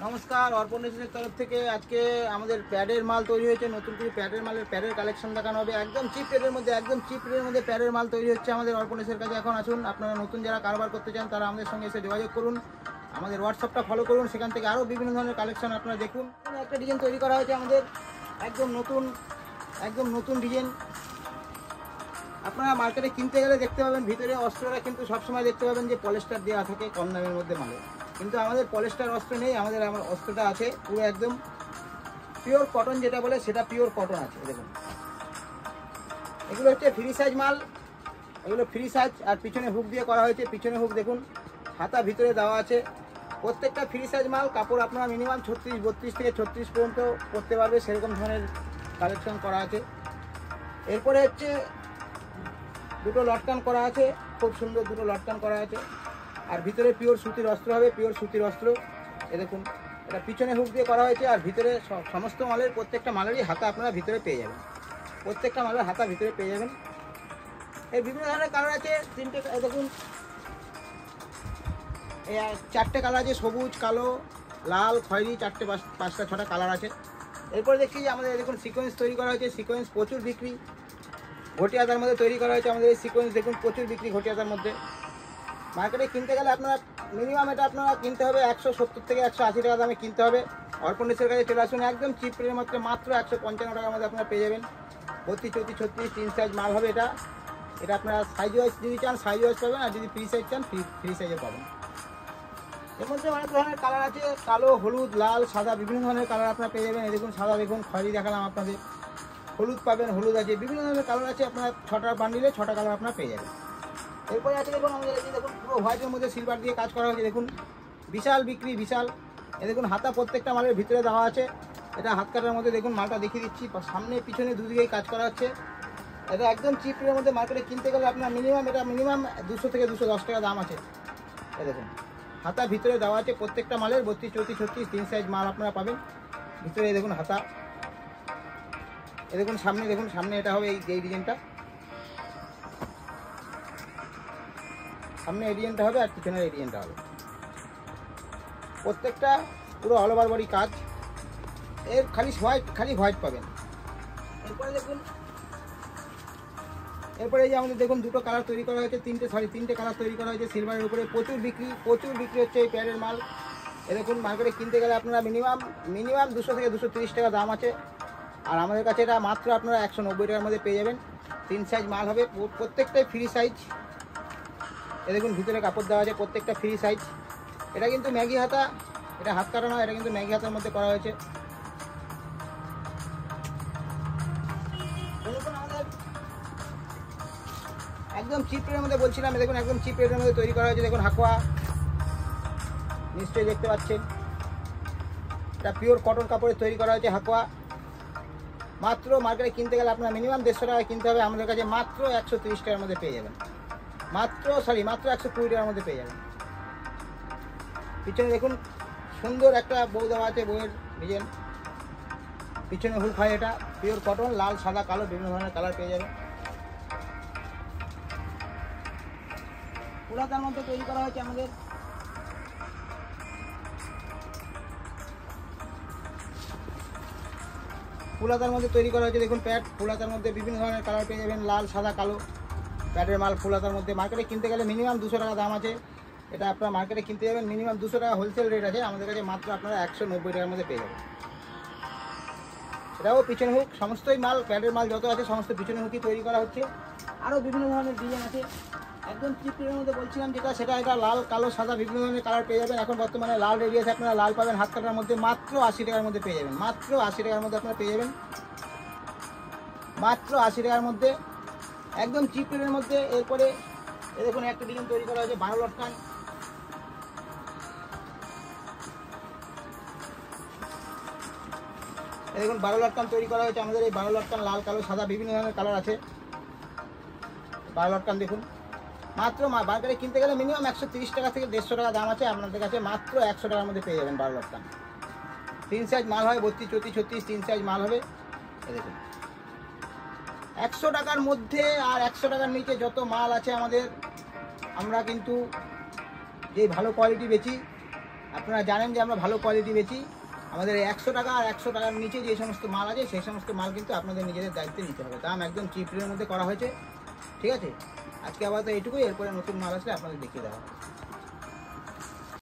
নমস্কার, অর্পণ রেসিডেন্সের তরফ থেকে আজকে আমাদের প্যাডের মাল তৈরি হয়েছে। নতুন করে প্যাডের কালেকশন দেখানো হবে। একদম চিপ রেটের মধ্যে প্যাডের মাল তৈরি হচ্ছে আমাদের অর্পণেসের কাছে। এখন আসুন, আপনারা নতুন যারা কারবার করতে চান তারা আমাদের সঙ্গে এসে যোগাযোগ করুন, আমাদের হোয়াটসঅ্যাপটা ফলো করুন, সেখান থেকে আরও বিভিন্ন ধরনের কালেকশন আপনারা দেখুন। একটা ডিজাইন তৈরি করা হয়েছে আমাদের, একদম নতুন ডিজাইন। আপনারা মার্কেটে কিনতে গেলে দেখতে পাবেন ভিতরে অস্ত্রটা কিন্তু সবসময় দেখতে পাবেন যে পলিস্টার দেওয়া থাকে কম দামের মধ্যে মালে, কিন্তু আমাদের পলিস্টার অস্ত্র নেই। আমার অস্ত্রটা আছে পুরো একদম পিওর কটন, যেটা বলে সেটা পিওর কটন আছে। দেখুন, এগুলো হচ্ছে ফ্রি সাইজ মাল, এগুলো ফ্রি সাইজ। আর পিছনে হুক দিয়ে করা হয়েছে, পিছনে হুক দেখুন, হাতা ভিতরে দেওয়া আছে। প্রত্যেকটা ফ্রি সাইজ মাল। কাপড় আপনারা মিনিমাম 32 থেকে 36 পর্যন্ত করতে পারবে, সেরকম ধরনের কালেকশন করা আছে। এরপরে হচ্ছে দুটো লটকান করা আছে, খুব সুন্দর দুটো লটকান করা আছে। আর ভিতরে পিওর সুতির অস্ত্র হবে, পিওর সুতির অস্ত্র। এ দেখুন, এটা পিছনে হুক দিয়ে করা হয়েছে। আর ভিতরে সমস্ত মালের প্রত্যেকটা মালেরই হাতা আপনারা ভিতরে পেয়ে যাবেন, প্রত্যেকটা মালের হাতা ভিতরে পেয়ে যাবেন। এর বিভিন্ন ধরনের কালার আছে, তিনটে দেখুন, চারটে কালার আছে, সবুজ, কালো, লাল, খয়েরি, পাঁচটা ছটা কালার আছে। এরপরে দেখছি যে আমাদের দেখুন সিকোয়েন্স তৈরি করা হয়েছে। সিকোয়েন্স প্রচুর বিক্রি, ঘটিয়াদার মধ্যে তৈরি করা হয়েছে আমাদের এই সিকোয়েন্স। দেখুন প্রচুর বিক্রি ঘটিয়াদার মধ্যে। মার্কেটে কিনতে গেলে আপনারা মিনিমাম এটা আপনারা কিনতে হবে 170 থেকে 180 টাকা দামে কিনতে হবে। অর্পণেসের কাছে চলে আসুন, একদম চিপ রেটের মাত্র 155 টাকার মধ্যে আপনারা পেয়ে যাবেন। 32, 34, 36 3 সাইজ মাল হবে এটা। আপনারা সাইজ ওয়াইজ যদি চান সাইজ ওয়াইজ পাবেন, আর যদি ফ্রি সাইজ চান ফ্রি সাইজে পাবেন। এর মধ্যে অনেক ধরনের কালার আছে, কালো, হলুদ, লাল, সাদা, বিভিন্ন ধরনের কালার আপনারা পেয়ে যাবেন। এই দেখুন সাদা, দেখুন খয়েরি দেখালাম আপনাদের, হলুদ পাবেন, হলুদ আছে, বিভিন্ন ধরনের কালার আছে। আপনার 6টা বান্ডিলে 6টা কালার আপনারা পেয়ে যাবেন। এরপরে আছে দেখুন আমাদের এই দেখুন পুরো হোয়াইটের মধ্যে সিলভার দিয়ে কাজ করা হয়েছে। দেখুন বিশাল বিক্রি, বিশাল। এ দেখুন হাতা প্রত্যেকটা মালের ভিতরে দেওয়া আছে। এটা হাত কাটার মধ্যে দেখুন মালটা দেখিয়ে দিচ্ছি, সামনে পিছনে দুদিকেই কাজ করা হচ্ছে। এটা একদম চিপ রেটের মধ্যে মার্কেটে কিনতে গেলে আপনার মিনিমাম 200 থেকে 210 টাকা দাম আছে। এ দেখুন হাতা ভিতরে দেওয়া আছে প্রত্যেকটা মালের, 32, 34, 36 3 সাইজ মাল আপনারা পাবেন ভিতরে। এই দেখুন হাতা, এ দেখুন সামনে, দেখুন সামনে এটা হবে এই ডিজাইনটা, সামনে এই ডিজাইনটা হবে আর পিছনের এই ডিজাইনটা হবে। প্রত্যেকটা পুরো অল ওভার বডি কাজ। এর খালি হোয়াইট পাবেন। এরপরে দেখুন, এরপরে এই যে আমাদের দেখুন দুটো কালার তৈরি করা হয়েছে, তিনটে কালার তৈরি করা হয়েছে সিলভারের উপরে। প্রচুর বিক্রি হচ্ছে এই প্যাডের মাল। এ দেখুন মার্কেটে কিনতে গেলে আপনারা মিনিমাম 200 থেকে 230 টাকা দাম আছে। আর আমাদের কাছে এটা মাত্র আপনারা 190 টাকার মধ্যে পেয়ে যাবেন। 3 সাইজ মাল হবে, প্রত্যেকটাই ফ্রি সাইজ। এ দেখুন ভিতরে কাপড় দেওয়া আছে, প্রত্যেকটা ফ্রি সাইজ। এটা কিন্তু ম্যাগি হাতা, এটা হাত কাটা নয়, এটা কিন্তু ম্যাগি হাতার মধ্যে করা হয়েছে। একদম চিপ রেটের মধ্যে বলছিলাম, দেখুন একদম চিপ রেটের মধ্যে তৈরি করা হয়েছে। দেখুন হাকুয়া নিশ্চয়ই দেখতে পাচ্ছেন, এটা পিওর কটন কাপড়ে তৈরি করা হয়েছে হাকুয়া। মাত্র মার্কেটে কিনতে গেলে আপনার মিনিমাম 150 টাকা কিনতে হবে, আমাদের কাছে মাত্র 130 টাকার মধ্যে পেয়ে যাবেন। মাত্র 120 টাকার মধ্যে পেয়ে যাবেন। পিছনে দেখুন সুন্দর একটা বউ দেওয়া আছে, বউয়ের ডিজাইন, পিছনে হুক হয়। এটা পিওর কটন, লাল, সাদা, কালো, বিভিন্ন ধরনের কালার পেয়ে যাবেন। পুরাতার মধ্যে তৈরি করা হয়েছে আমাদের। ফুলাতার মধ্যে তৈরি করা হয়েছে। দেখুন প্যাড ফুলাতার মধ্যে বিভিন্ন ধরনের কালার পেয়ে যাবেন, লাল, সাদা, কালো। প্যাডের মাল ফুলাতার মধ্যে মার্কেটে কিনতে গেলে মিনিমাম 200 টাকা দাম আছে। এটা আপনারা মার্কেটে কিনতে যাবেন মিনিমাম 200 টাকা হোলসেল রেট আছে, আমাদের কাছে মাত্র আপনারা 190 টাকার মধ্যে পেয়ে যাবেন। এটাও পিছনে হুক, সমস্তই মাল, প্যাডের মাল যত আছে সমস্ত পিছনে হুকই তৈরি করা হচ্ছে। আরও বিভিন্ন ধরনের ডিজাইন আছে। একদম চিপ রেটের মধ্যে বলছিলাম যেটা, সেটা এটা লাল, কালো, সাদা, বিভিন্ন ধরনের কালার পেয়ে যাবেন। এখন বর্তমানে লাল রেডি আছে, আপনারা লাল পাবেন হাত কাটার মধ্যে মাত্র 80 টাকার মধ্যে পেয়ে যাবেন। মাত্র 80 টাকার মধ্যে আপনারা পেয়ে যাবেন, মাত্র 80 টাকার মধ্যে, একদম চিপ রেটের মধ্যে। এরপরে এই দেখুন একটা ডিজাইন তৈরি করা হয়েছে 12 লটকান। এই দেখুন 12 লটকান তৈরি করা হয়েছে আমাদের। এই 12 লটকান লাল, কালো, সাদা, বিভিন্ন ধরনের কালার আছে। 12 লটকান দেখুন, মাত্র বাজারে কিনতে গেলে মিনিমাম 130 টাকা থেকে 150 টাকা দাম আছে, আপনাদের কাছে মাত্র 100 টাকার মধ্যে পেয়ে যাবেন 12 লটকান। 3 সাইজ মাল হয়, 32, 34, 36 3 সাইজ মাল হবে। এই দেখুন 100 টাকার মধ্যে আর 100 টাকার নিচে যত মাল আছে আমাদের, আমরা কিন্তু যে ভালো কোয়ালিটি বেচি আপনারা জানেন যে আমরা ভালো কোয়ালিটি বেচি। আমাদের 100 টাকা আর 100 টাকার নিচে যে সমস্ত মাল আছে সেই সমস্ত মাল কিন্তু আপনাদের নিজেদের দায়িত্বে নিতে হবে। দাম একদম চিপ রেটের মধ্যে করা হয়েছে, ঠিক আছে। আজকে আবার তো এইটুকুই, এরপরে নতুন মাল আসলে আপনাদের দেখিয়ে দেওয়া হবে।